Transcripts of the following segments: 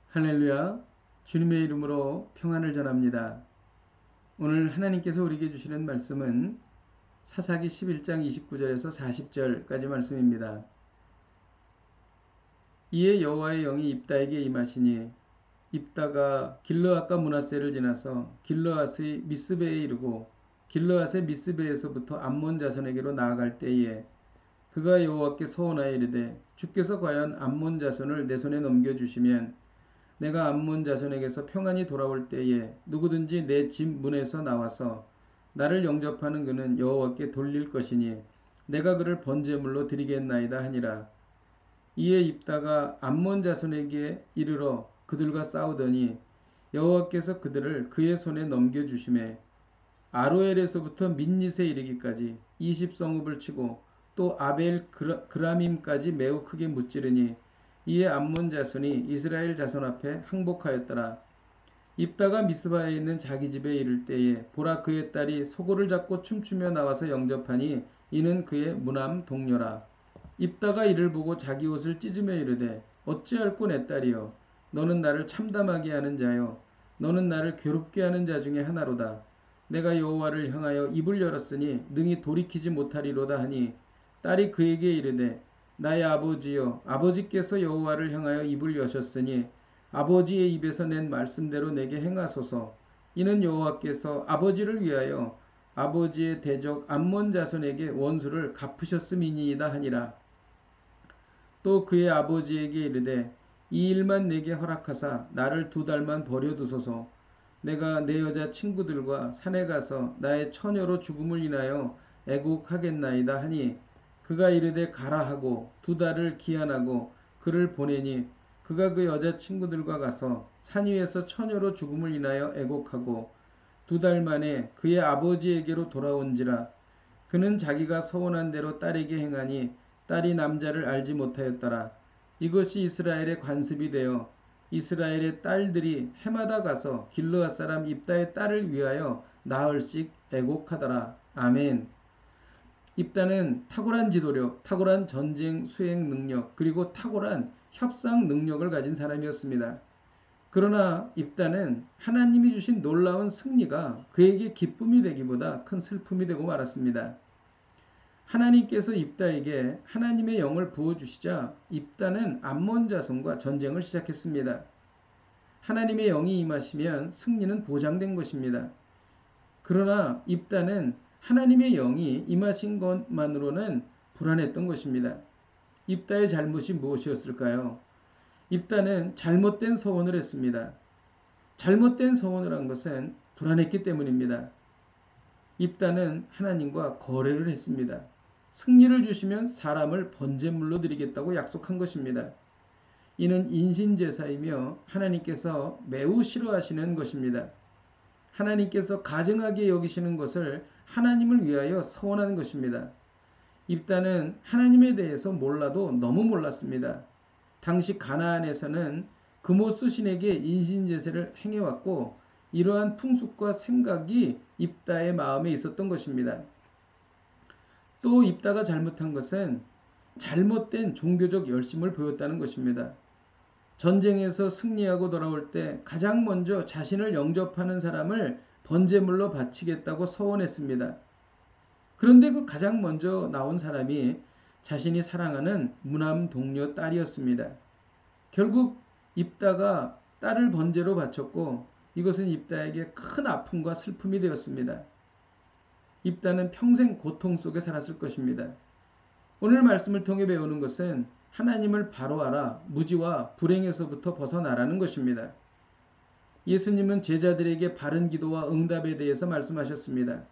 할렐루야. 주님의 이름으로 평안을 전합니다. 오늘 하나님께서 우리에게 주시는 말씀은 사사기 11장 29절에서 40절까지 말씀입니다. 이에 여호와의 영이 입다에게 임하시니 입다가 길르앗과 므낫세를 지나서 길르앗의 미스베에 이르고 길르앗의 미스베에서부터 암몬 자손에게로 나아갈 때에 그가 여호와께 서원하여 이르되 주께서 과연 암몬 자손을 내 손에 넘겨주시면 내가 암몬 자손에게서 평안히 돌아올 때에 누구든지 내 집 문에서 나와서 나를 영접하는 그는 여호와께 돌릴 것이니 내가 그를 번제물로 드리겠나이다 하니라. 이에 입다가 암몬 자손에게 이르러 그들과 싸우더니 여호와께서 그들을 그의 손에 넘겨주심에 아로엘에서부터 민닛에 이르기까지 20성읍을 치고 또 아벨 그라밈까지 매우 크게 무찌르니 이에 암몬 자손이 이스라엘 자손 앞에 항복하였더라. 입다가 미스바에 있는 자기 집에 이를 때에 보라 그의 딸이 소고를 잡고 춤추며 나와서 영접하니 이는 그의 무남 동료라. 입다가 이를 보고 자기 옷을 찢으며 이르되 어찌할꼬 내 딸이여 너는 나를 참담하게 하는 자요 너는 나를 괴롭게 하는 자 중에 하나로다. 내가 여호와를 향하여 입을 열었으니 능히 돌이키지 못하리로다 하니 딸이 그에게 이르되 나의 아버지여 아버지께서 여호와를 향하여 입을 여셨으니 아버지의 입에서 낸 말씀대로 내게 행하소서. 이는 여호와께서 아버지를 위하여 아버지의 대적 암몬 자손에게 원수를 갚으셨음이니이다 하니라. 또 그의 아버지에게 이르되 이 일만 내게 허락하사 나를 2달만 버려두소서. 내가 내 여자 친구들과 산에 가서 나의 처녀로 죽음을 인하여 애곡하겠나이다 하니 그가 이르되 가라 하고 2달을 기한하고 그를 보내니 그가 그 여자 친구들과 가서 산 위에서 처녀로 죽음을 인하여 애곡하고 2달 만에 그의 아버지에게로 돌아온지라. 그는 자기가 서원한 대로 딸에게 행하니 딸이 남자를 알지 못하였더라. 이것이 이스라엘의 관습이 되어 이스라엘의 딸들이 해마다 가서 길르앗 사람 입다의 딸을 위하여 나흘씩 애곡하더라. 아멘. 입다는 탁월한 지도력, 탁월한 전쟁 수행 능력, 그리고 탁월한 협상 능력을 가진 사람이었습니다. 그러나 입다는 하나님이 주신 놀라운 승리가 그에게 기쁨이 되기보다 큰 슬픔이 되고 말았습니다. 하나님께서 입다에게 하나님의 영을 부어주시자 입다는 암몬 자손과 전쟁을 시작했습니다. 하나님의 영이 임하시면 승리는 보장된 것입니다. 그러나 입다는 하나님의 영이 임하신 것만으로는 불안했던 것입니다. 입다의 잘못이 무엇이었을까요? 입다는 잘못된 서원을 했습니다. 잘못된 서원을 한 것은 불안했기 때문입니다. 입다는 하나님과 거래를 했습니다. 승리를 주시면 사람을 번제물로 드리겠다고 약속한 것입니다. 이는 인신제사이며 하나님께서 매우 싫어하시는 것입니다. 하나님께서 가증하게 여기시는 것을 하나님을 위하여 서원하는 것입니다. 입다는 하나님에 대해서 몰라도 너무 몰랐습니다. 당시 가나안에서는 그모스 신에게 인신제사를 행해왔고 이러한 풍습과 생각이 입다의 마음에 있었던 것입니다. 또 입다가 잘못한 것은 잘못된 종교적 열심을 보였다는 것입니다. 전쟁에서 승리하고 돌아올 때 가장 먼저 자신을 영접하는 사람을 번제물로 바치겠다고 서원했습니다. 그런데 그 가장 먼저 나온 사람이 자신이 사랑하는 무남 동료 딸이었습니다. 결국 입다가 딸을 번제로 바쳤고 이것은 입다에게 큰 아픔과 슬픔이 되었습니다. 입다는 평생 고통 속에 살았을 것입니다. 오늘 말씀을 통해 배우는 것은 하나님을 바로 알아 무지와 불행에서부터 벗어나라는 것입니다. 예수님은 제자들에게 바른 기도와 응답에 대해서 말씀하셨습니다.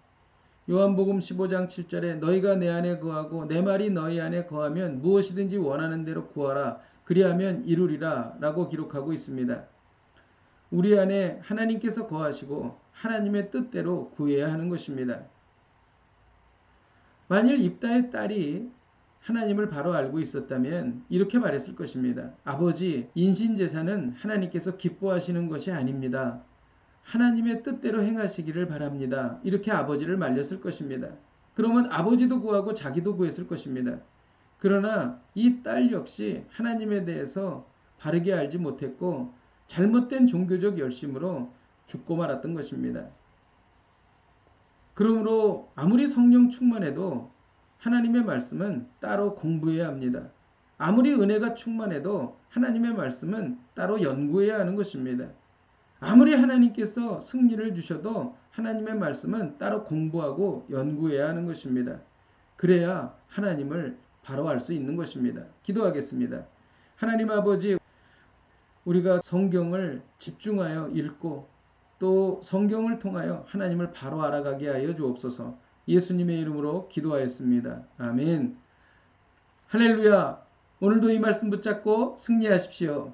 요한복음 15장 7절에 너희가 내 안에 거하고 내 말이 너희 안에 거하면 무엇이든지 원하는 대로 구하라 그리하면 이루리라 라고 기록하고 있습니다. 우리 안에 하나님께서 거하시고 하나님의 뜻대로 구해야 하는 것입니다. 만일 입다의 딸이 하나님을 바로 알고 있었다면 이렇게 말했을 것입니다. 아버지, 인신제사는 하나님께서 기뻐하시는 것이 아닙니다. 하나님의 뜻대로 행하시기를 바랍니다. 이렇게 아버지를 말렸을 것입니다. 그러면 아버지도 구하고 자기도 구했을 것입니다. 그러나 이 딸 역시 하나님에 대해서 바르게 알지 못했고 잘못된 종교적 열심으로 죽고 말았던 것입니다. 그러므로 아무리 성령 충만해도 하나님의 말씀은 따로 공부해야 합니다. 아무리 은혜가 충만해도 하나님의 말씀은 따로 연구해야 하는 것입니다. 아무리 하나님께서 승리를 주셔도 하나님의 말씀은 따로 공부하고 연구해야 하는 것입니다. 그래야 하나님을 바로 알 수 있는 것입니다. 기도하겠습니다. 하나님 아버지, 우리가 성경을 집중하여 읽고 또 성경을 통하여 하나님을 바로 알아가게 하여 주옵소서. 예수님의 이름으로 기도하였습니다. 아멘. 할렐루야. 오늘도 이 말씀 붙잡고 승리하십시오.